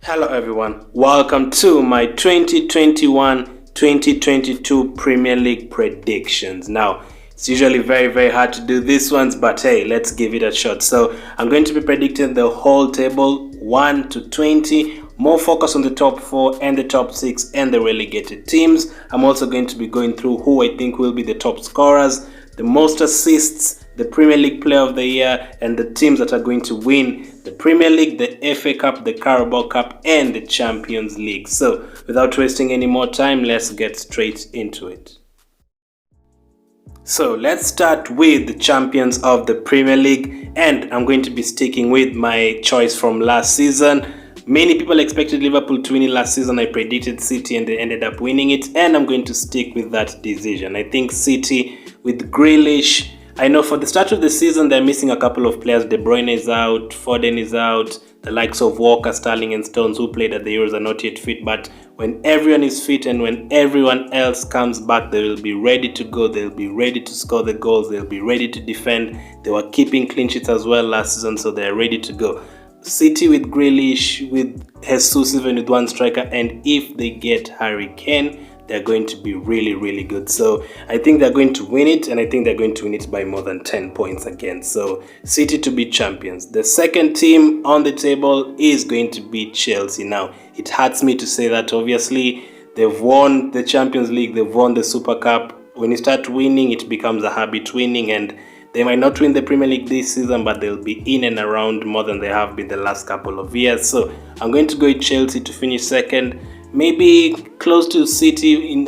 Hello everyone, welcome to my 2021-2022 Premier League predictions. Now, it's usually very hard to do these ones, but hey, let's give it a shot. So, I'm going to be predicting the whole table 1 to 20, more focus on the top 4 and the top 6 and the relegated teams. I'm also going to be going through who I think will be the top scorers, the most assists, the Premier League Player of the Year, and the teams that are going to win the Premier League, the FA Cup, the Carabao Cup, and the Champions League. So, without wasting any more time, let's get straight into it. So, let's start with the champions of the Premier League, and I'm going to be sticking with my choice from last season. Many people expected Liverpool to win it last season. I predicted City and they ended up winning it, and I'm going to stick with that decision. I think City with Grealish. I know for the start of the season, they're missing a couple of players. De Bruyne is out, Foden is out, the likes of Walker, Sterling and Stones who played at the Euros are not yet fit. But when everyone is fit and when everyone else comes back, they will be ready to go. They'll be ready to score the goals. They'll be ready to defend. They were keeping clean sheets as well last season, so they're ready to go. City with Grealish, with Jesus, even with one striker, and if they get Harry Kane, they're going to be really good. So I think they're going to win it, and I think they're going to win it by more than 10 points again. So City to be champions. The second team on the table is going to be Chelsea. Now, it hurts me to say that. Obviously, they've won the Champions League, they've won the Super Cup. When you start winning, it becomes a habit winning, and they might not win the Premier League this season, but they'll be in and around more than they have been the last couple of years. So I'm going to go with Chelsea to finish second. Maybe close to City in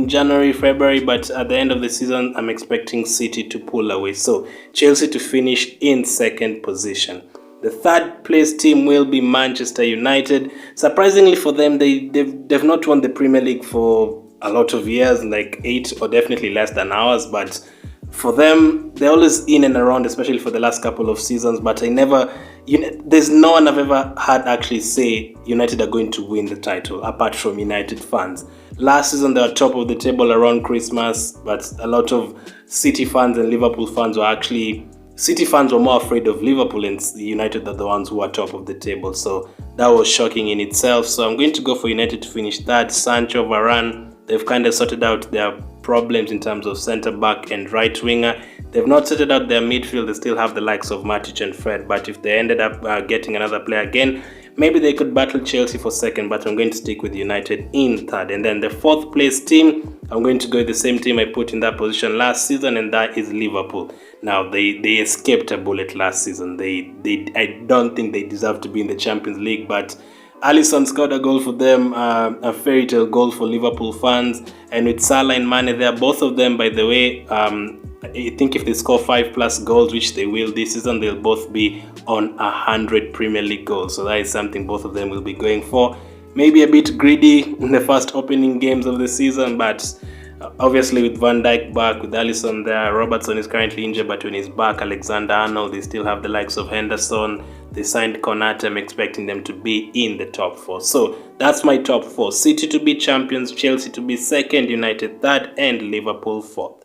January, February, but at the end of the season, I'm expecting City to pull away. So Chelsea to finish in second position. The third place team will be Manchester United. Surprisingly for them, they've not won the Premier League for a lot of years, like 8 or definitely less than ours, but for them, they're always in and around, especially for the last couple of seasons. But there's no one I've ever had actually say United are going to win the title, apart from United fans. Last season, they were top of the table around Christmas, but a lot of City fans and Liverpool fans were actually... City fans were more afraid of Liverpool, and United are the ones who are top of the table. So that was shocking in itself. So I'm going to go for United to finish third. Sancho, Varane, they've kind of sorted out their problems in terms of centre-back and right winger. They've not sorted out their midfield. They still have the likes of Matic and Fred, but if they ended up getting another player again, maybe they could battle Chelsea for second, but I'm going to stick with United in third. And then the fourth place team, I'm going to go with the same team I put in that position last season, and that is Liverpool. Now, they escaped a bullet last season. I don't think they deserve to be in the Champions League, but Alisson scored a goal for them, a fairy tale goal for Liverpool fans. And with Salah and Mane there, both of them, by the way, I think if they score 5+ goals, which they will this season, they'll both be on 100 Premier League goals. So that is something both of them will be going for. Maybe a bit greedy in the first opening games of the season, but obviously with Van Dijk back, with Alisson there, Robertson is currently injured, but when he's back, Alexander-Arnold, they still have the likes of Henderson. They signed Konate. I'm expecting them to be in the top 4. So that's my top 4. City to be champions, Chelsea to be second, United third, and Liverpool fourth.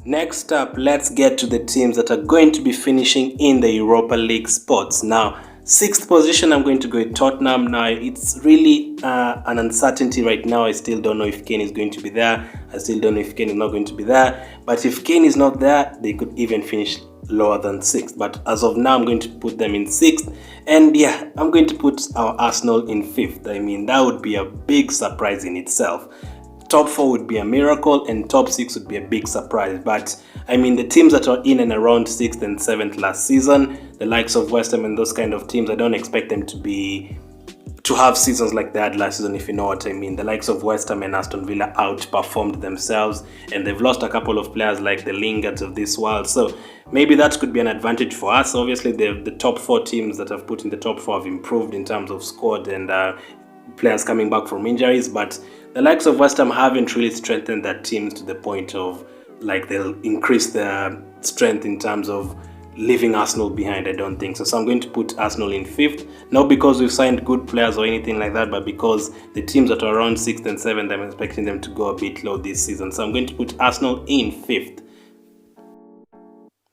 Next up, let's get to the teams that are going to be finishing in the Europa League spots. Now, sixth position, I'm going to go with Tottenham. Now, it's really an uncertainty right now. I still don't know if Kane is going to be there. I still don't know if Kane is not going to be there. But if Kane is not there, they could even finish lower than 6th. But as of now, I'm going to put them in 6th. And yeah, I'm going to put our Arsenal in 5th. I mean, that would be a big surprise in itself. Top 4 would be a miracle, and top 6 would be a big surprise. But I mean, the teams that are in and around 6th and 7th last season, the likes of West Ham and those kind of teams, I don't expect them to have seasons like they had last season, if you know what I mean. The likes of West Ham and Aston Villa outperformed themselves, and they've lost a couple of players like the Lingards of this world. So maybe that could be an advantage for us. Obviously, the top 4 teams that I've put in the top 4 have improved in terms of squad and players coming back from injuries, but the likes of West Ham haven't really strengthened their teams to the point of like they'll increase their strength in terms of leaving Arsenal behind. I don't think so. So I'm going to put Arsenal in 5th, not because we've signed good players or anything like that, but because the teams that are around 6th and 7th, I'm expecting them to go a bit low this season. So I'm going to put Arsenal in 5th.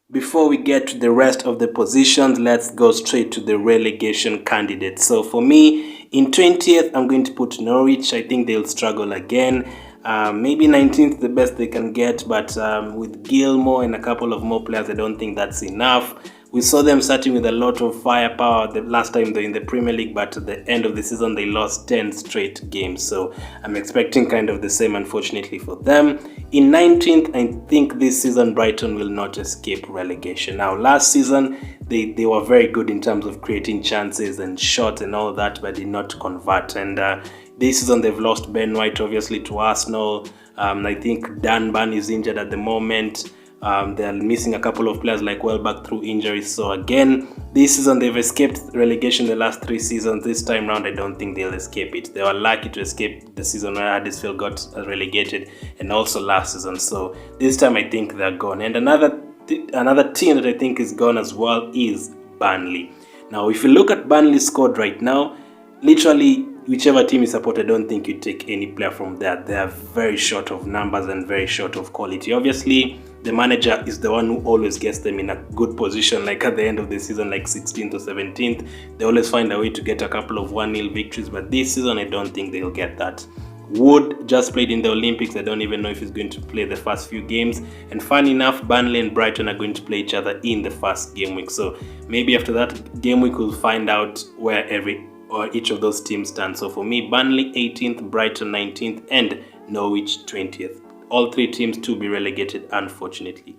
Before we get to the rest of the positions, let's go straight to the relegation candidates. So for me, in 20th, I'm going to put Norwich. I think they'll struggle again. Maybe 19th, the best they can get, but with Gilmore and a couple of more players, I don't think that's enough. We saw them starting with a lot of firepower the last time they're in the Premier League, but at the end of the season, they lost 10 straight games. So I'm expecting kind of the same, unfortunately, for them. In 19th, I think this season Brighton will not escape relegation. Now, last season, they were very good in terms of creating chances and shots and all that, but did not convert. And this season, they've lost Ben White, obviously, to Arsenal. I think Dan Burn is injured at the moment. They're missing a couple of players like Welbeck through injuries. So again, this season they've escaped relegation the last 3 seasons. This time round, I don't think they'll escape it. They were lucky to escape the season where Huddersfield got relegated, and also last season. So this time I think they're gone. And another team that I think is gone as well is Burnley. Now, if you look at Burnley's squad right now, literally whichever team you support, I don't think you take any player from there. They are very short of numbers and very short of quality. Obviously, the manager is the one who always gets them in a good position, like at the end of the season, like 16th or 17th. They always find a way to get a couple of 1-0 victories, but this season I don't think they'll get that. Wood just played in the Olympics. I don't even know if he's going to play the first few games. And fun enough, Burnley and Brighton are going to play each other in the first game week. So maybe after that game week, we'll find out where each of those teams stand. So for me, Burnley 18th, Brighton 19th, and Norwich 20th. All 3 teams to be relegated, unfortunately.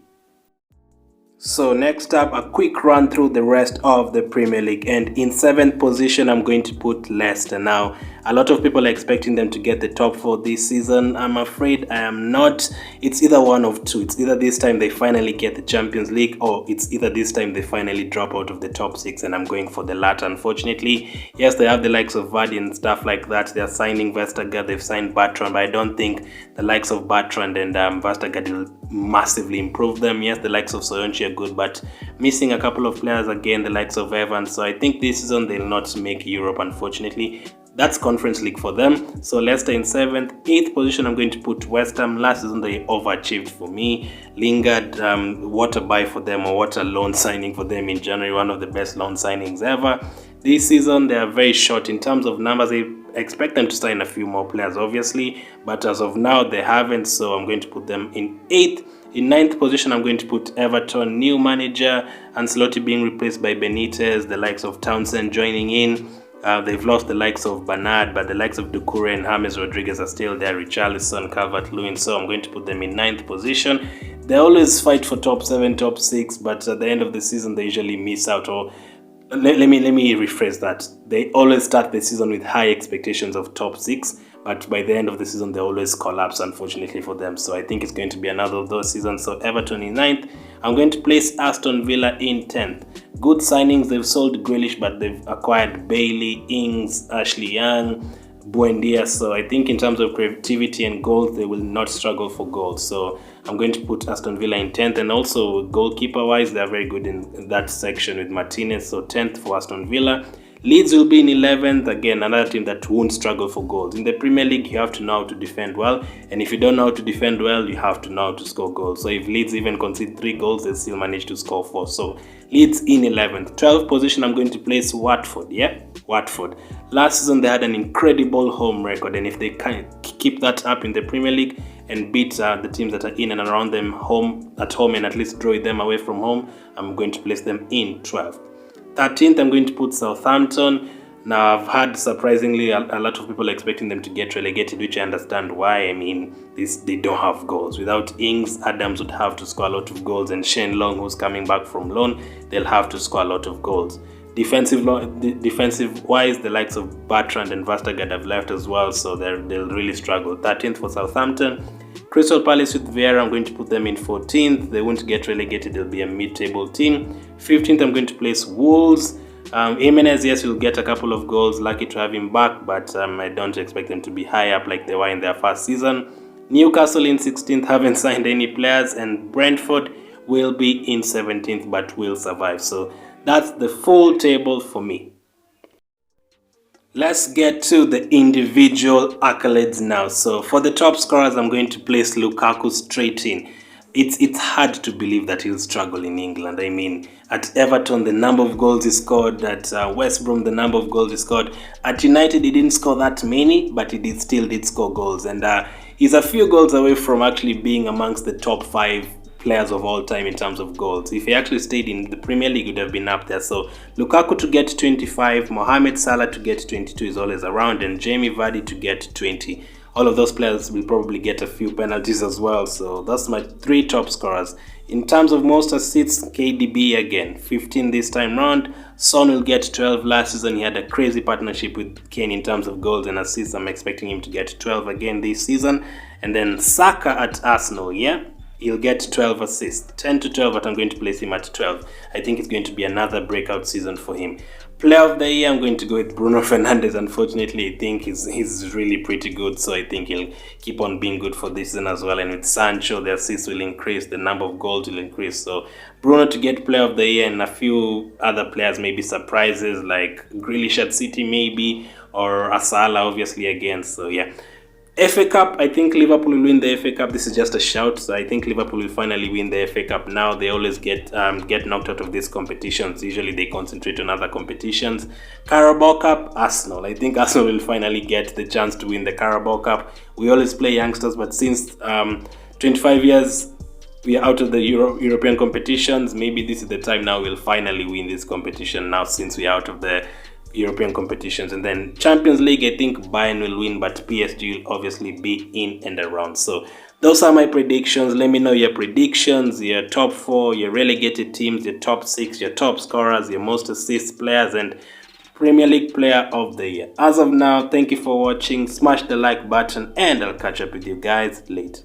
So next up, a quick run through the rest of the Premier League. And in 7th position, I'm going to put Leicester. Now, a lot of people are expecting them to get the top 4 this season. I'm afraid I am not. It's either one of two. It's either this time they finally get the Champions League, or it's either this time they finally drop out of the top 6, and I'm going for the latter, unfortunately. Yes, they have the likes of Vardy and stuff like that. They're signing Vestergaard, they've signed Bertrand, but I don't think the likes of Bertrand and Vestergaard will massively improve them. Yes, the likes of Soyuncu are good, but missing a couple of players again, the likes of Evans. So I think this season they'll not make Europe, unfortunately. That's Conference League for them. So Leicester in 7th. 8th position, I'm going to put West Ham. Last season they overachieved for me. Lingard, what a buy for them, or what a loan signing for them in January. One of the best loan signings ever. This season they are very short in terms of numbers. I expect them to sign a few more players, obviously, but as of now they haven't. So I'm going to put them in 8th. In 9th position, I'm going to put Everton. New manager, Ancelotti being replaced by Benitez. The likes of Townsend joining in. They've lost the likes of Bernard, but the likes of Doucouré and James Rodriguez are still there. Richarlison, Calvert-Lewin. So I'm going to put them in 9th position. They always fight for top 7, top 6, but at the end of the season, they usually miss out. Or let me rephrase that. They always start the season with high expectations of top 6, but by the end of the season, they always collapse, unfortunately for them. So I think it's going to be another of those seasons. So Everton in 9th. I'm going to place Aston Villa in 10th. Good signings. They've sold Grealish, but they've acquired Bailey, Ings, Ashley Young, Buendia. So I think in terms of creativity and goals, they will not struggle for goals. So I'm going to put Aston Villa in 10th. And also goalkeeper-wise, they're very good in that section with Martinez. So 10th for Aston Villa. Leeds will be in 11th. Again, another team that won't struggle for goals. In the Premier League, you have to know how to defend well. And if you don't know how to defend well, you have to know how to score goals. So if Leeds even concede 3 goals, they still manage to score 4. So Leeds in 11th. 12th position, I'm going to place Watford. Yeah, Watford. Last season, they had an incredible home record. And if they can keep that up in the Premier League and beat the teams that are in and around them at home and at least draw them away from home, I'm going to place them in 12th. 13th, I'm going to put Southampton. Now, I've had surprisingly a lot of people expecting them to get relegated, which I understand why. I mean, they don't have goals. Without Ings, Adams would have to score a lot of goals, and Shane Long, who's coming back from loan, they'll have to score a lot of goals. Defensive-wise, the likes of Bertrand and Vestergaard have left as well, so they'll really struggle. 13th for Southampton. Crystal Palace with Vieira, I'm going to put them in 14th. They won't get relegated. They'll be a mid-table team. 15th, I'm going to place Wolves. Jimenez, yes, will get a couple of goals. Lucky to have him back, but I don't expect them to be high up like they were in their first season. Newcastle in 16th, haven't signed any players. And Brentford will be in 17th, but will survive. So that's the full table for me. Let's get to the individual accolades now. So for the top scorers, I'm going to place Lukaku straight in. it's hard to believe that he'll struggle in England. I mean, at Everton, the number of goals he scored, at West Brom, the number of goals he scored. At United, he didn't score that many, but he still did score goals. And he's a few goals away from actually being amongst the top 5 players of all time in terms of goals. If he actually stayed in the Premier League, he would have been up there. So Lukaku to get 25, Mohamed Salah to get 22 is always around, and Jamie Vardy to get 20. All of those players will probably get a few penalties as well. So that's my 3 top scorers. In terms of most assists, KDB again, 15 this time round. Son will get 12. Last season he had a crazy partnership with Kane in terms of goals and assists. I'm expecting him to get 12 again this season. And then Saka at Arsenal, yeah? He'll get 12 assists. 10 to 12, but I'm going to place him at 12. I think it's going to be another breakout season for him. Player of the year, I'm going to go with Bruno Fernandes. Unfortunately, I think he's really pretty good, so I think he'll keep on being good for this season as well. And with Sancho, the assists will increase, the number of goals will increase. So Bruno to get player of the year, and a few other players, maybe surprises like Grealish at City maybe, or Asala obviously again. So yeah. FA Cup, I think Liverpool will win the FA Cup. This is just a shout. So I think Liverpool will finally win the FA Cup now. They always get knocked out of these competitions. Usually they concentrate on other competitions. Carabao Cup, Arsenal. I think Arsenal will finally get the chance to win the Carabao Cup. We always play youngsters, but since 25 years we are out of the European competitions, maybe this is the time now we'll finally win this competition now, since we are out of the European competitions. And then Champions League, I think Bayern will win, but PSG will obviously be in and around. So those are my predictions. Let me know your predictions, your top 4, your relegated teams, your top 6, your top scorers, your most assists players, and Premier League player of the year. As of now, thank you for watching. Smash the like button, and I'll catch up with you guys later.